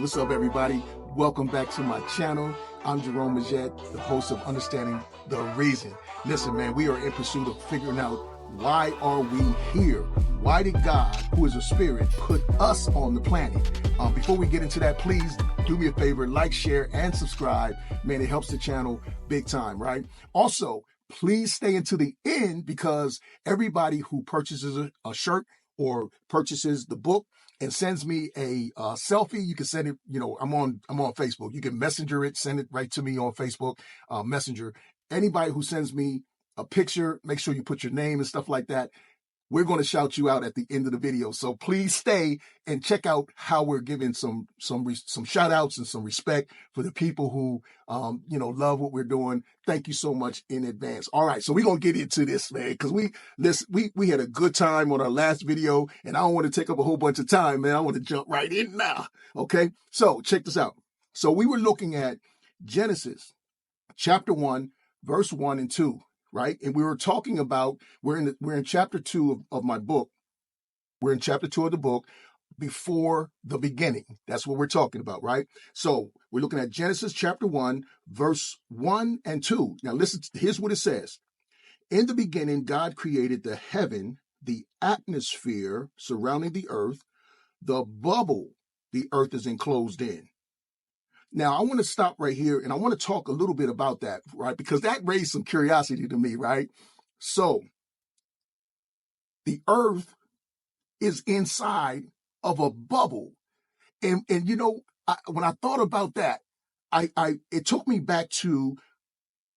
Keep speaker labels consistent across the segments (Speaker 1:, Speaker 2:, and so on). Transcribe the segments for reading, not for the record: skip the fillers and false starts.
Speaker 1: what's up, everybody? Welcome back to my channel. I'm Jerome Majette, the host of Understanding the Reason. Listen, man, we are in pursuit of figuring out why are we here? Why did God, who is a spirit, put us on the planet? Before we get into that, please do me a favor, like, share, and subscribe. Man, it helps the channel big time, right? Also, please stay until the end because everybody who purchases a shirt or purchases the book and sends me a selfie, you can send it, I'm on Facebook. You can messenger it, send it right to me on Facebook, Messenger. Anybody who sends me a picture, make sure you put your name and stuff like that. We're going to shout you out at the end of the video. So please stay and check out how we're giving some shout outs and some respect for the people who, love what we're doing. Thank you so much in advance. All right. So we're going to get into this, man, because we had a good time on our last video and I don't want to take up a whole bunch of time, man. I want to jump right in now. Okay. So check this out. So we were looking at Genesis chapter 1, verse 1 and 2. Right. And we were talking about, we're in chapter 2 of my book. We're in chapter 2 of the book, before the beginning. That's what we're talking about. Right. So we're looking at Genesis chapter 1, verse 1 and 2. Now, listen, here's what it says. In the beginning, God created the heaven, the atmosphere surrounding the earth, the bubble the earth is enclosed in. Now, I want to stop right here and I want to talk a little bit about that, right? Because that raised some curiosity to me, right? So, the earth is inside of a bubble. And when I thought about that, it took me back to,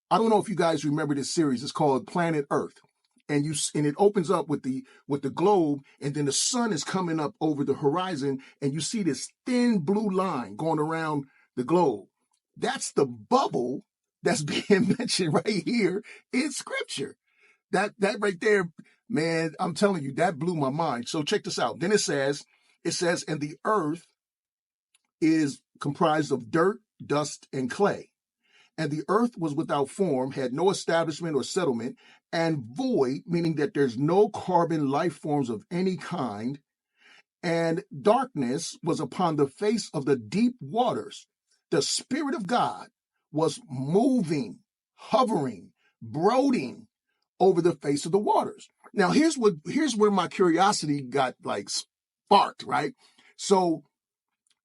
Speaker 1: I don't know if you guys remember this series. It's called Planet Earth. And it opens up with the globe, and then the sun is coming up over the horizon, and you see this thin blue line going around the globe. That's the bubble that's being mentioned right here in scripture. That right there, man, I'm telling you, that blew my mind. So check this out. Then it says, and the earth is comprised of dirt, dust, and clay. And the earth was without form, had no establishment or settlement, and void, meaning that there's no carbon life forms of any kind. And darkness was upon the face of the deep waters. The Spirit of God was moving, hovering, brooding over the face of the waters. Now, here's where my curiosity got like sparked, right? So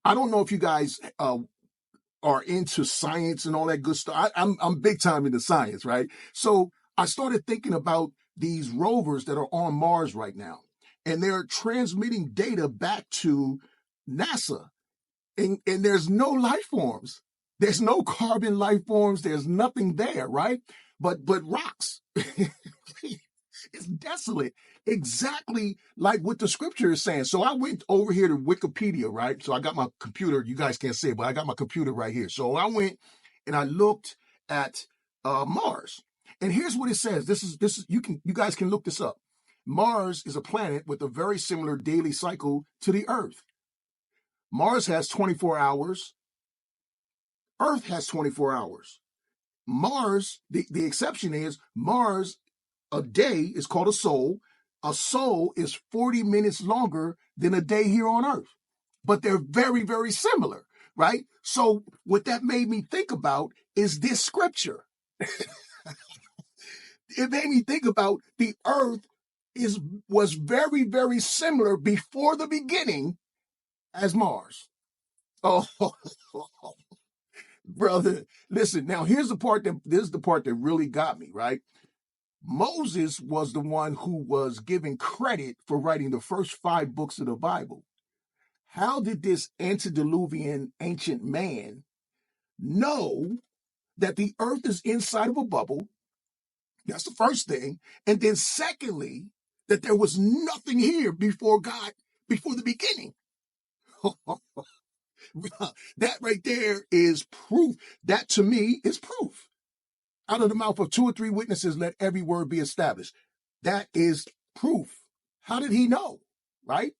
Speaker 1: I don't know if you guys are into science and all that good stuff. I'm big time into science, right? So I started thinking about these rovers that are on Mars right now, and they're transmitting data back to NASA. And there's no life forms. There's no carbon life forms. There's nothing there, right? But rocks. It's desolate. Exactly like what the scripture is saying. So I went over here to Wikipedia, right? So I got my computer. You guys can't see it, but I got my computer right here. So I went and I looked at Mars. And here's what it says. This is you guys can look this up. Mars is a planet with a very similar daily cycle to the Earth. Mars has 24 hours. Earth has 24 hours. Mars, the exception is Mars, a day is called a soul. A soul is 40 minutes longer than a day here on Earth. But they're very, very similar, right? So what that made me think about is this scripture. It made me think about the Earth was very, very similar before the beginning as Mars. Oh, brother, listen, now this is the part that really got me, right? Moses was the one who was given credit for writing the first 5 books of the Bible. How did this antediluvian ancient man know that the earth is inside of a bubble? That's the first thing. And then secondly, that there was nothing here before God, before the beginning. That right there is proof. That to me is proof. Out of the mouth of 2 or 3 witnesses, let every word be established. That is proof. How did he know? Right?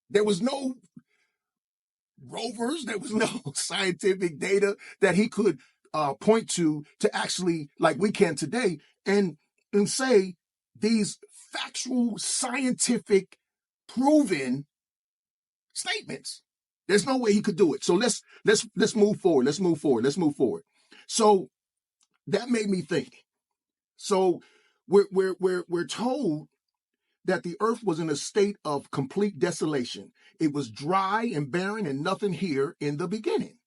Speaker 1: There was no rovers. There was no scientific data that he could point to actually, like we can today, and say these factual, scientific, proven statements. There's no way he could do it. So let's move forward. Let's move forward. So that made me think. So we're told that the earth was in a state of complete desolation. It was dry and barren and nothing here in the beginning.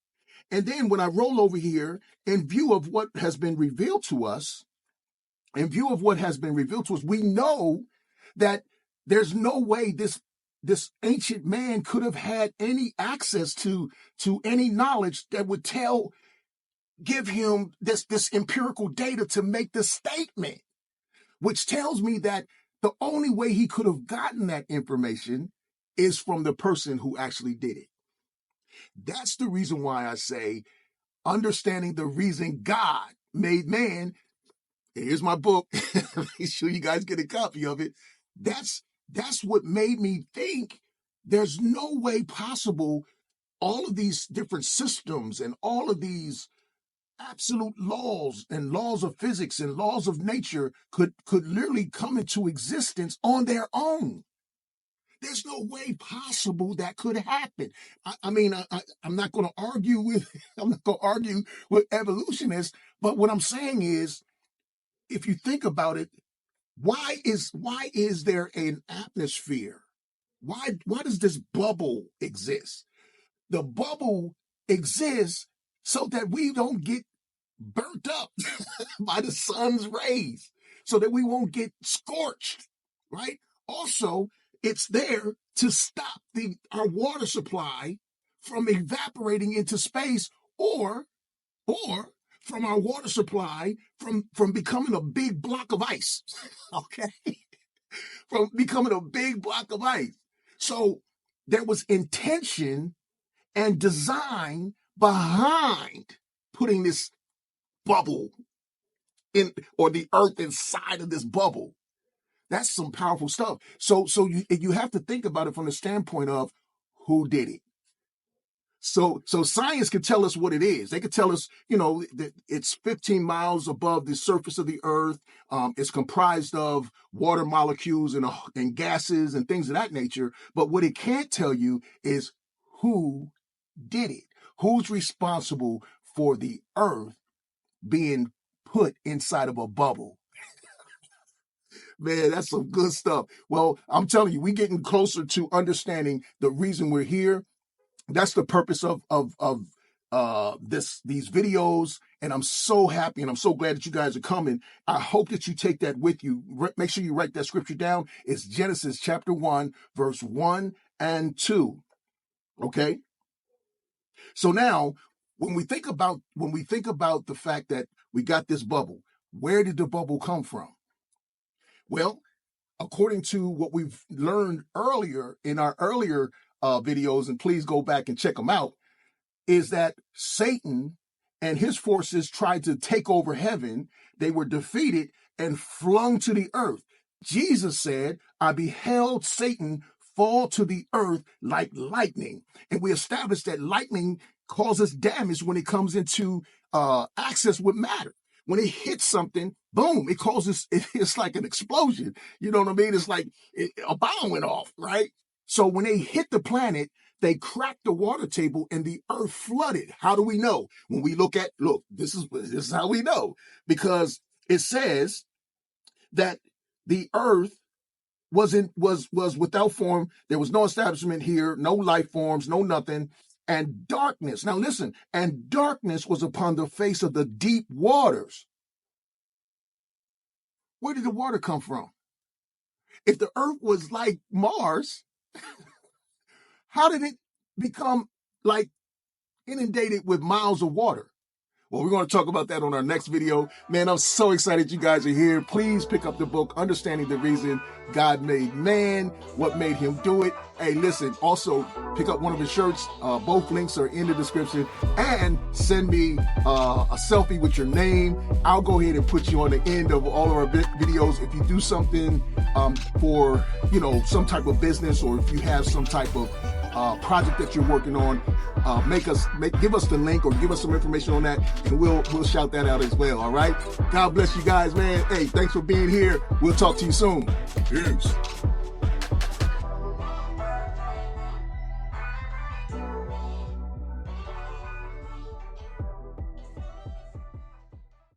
Speaker 1: And then when I roll over here, in view of what has been revealed to us, we know that there's no way this ancient man could have had any access to any knowledge that would give him this empirical data to make this statement, which tells me that the only way he could have gotten that information is from the person who actually did it. That's the reason why I say understanding the reason God made man. Here's my book. Make sure you guys get a copy of it. That's what made me think there's no way possible all of these different systems and all of these absolute laws and laws of physics and laws of nature could literally come into existence on their own. There's no way possible that could happen. I'm not going to argue with evolutionists, but what I'm saying is, if you think about it, why is there an atmosphere? Why does this bubble exist? The bubble exists so that we don't get burnt up by the sun's rays, so that we won't get scorched, right? Also, it's there to stop our water supply from evaporating into space, or from our water supply from becoming a big block of ice. Okay? From becoming a big block of ice. So there was intention and design behind putting this bubble in, or the earth inside of this bubble. That's some powerful stuff. So you have to think about it from the standpoint of who did it. So science could tell us what it is. They could tell us, that it's 15 miles above the surface of the earth. It's comprised of water molecules and gases and things of that nature. But what it can't tell you is who did it. Who's responsible for the earth being put inside of a bubble? Man, that's some good stuff. Well, I'm telling you, we're getting closer to understanding the reason we're here. That's the purpose of these videos, and I'm so happy and I'm so glad that you guys are coming. I hope that you take that with you. Make sure you write that scripture down. It's Genesis chapter 1, verse 1 and 2. Okay? So now, when we think about the fact that we got this bubble, where did the bubble come from? Well, according to what we've learned earlier in our earlier videos, and please go back and check them out, is that Satan and his forces tried to take over heaven. They were defeated and flung to the earth. Jesus said, I beheld Satan fall to the earth like lightning. And we established that lightning causes damage when it comes into access with matter. When it hits something, boom, it's like an explosion. You know what I mean? It's like a bomb went off, right? So when they hit the planet, they cracked the water table and the earth flooded. How do we know? When we look, this is how we know. Because it says that the earth was without form. There was no establishment here, no life forms, no nothing. And darkness. Now listen, and darkness was upon the face of the deep waters. Where did the water come from? If the earth was like Mars, how did it become like inundated with miles of water? Well, we're going to talk about that on our next video. Man, I'm so excited you guys are here. Please pick up the book, Understanding the Reason God Made Man, What Made Him Do It. Hey, listen, also pick up one of his shirts. Both links are in the description. And send me a selfie with your name. I'll go ahead and put you on the end of all of our videos. If you do something for, some type of business, or if you have some type of project that you're working on, give us the link or give us some information on that, and we'll shout that out as well. All right. God bless you guys, man. Hey, thanks for being here. We'll talk to you soon. Peace.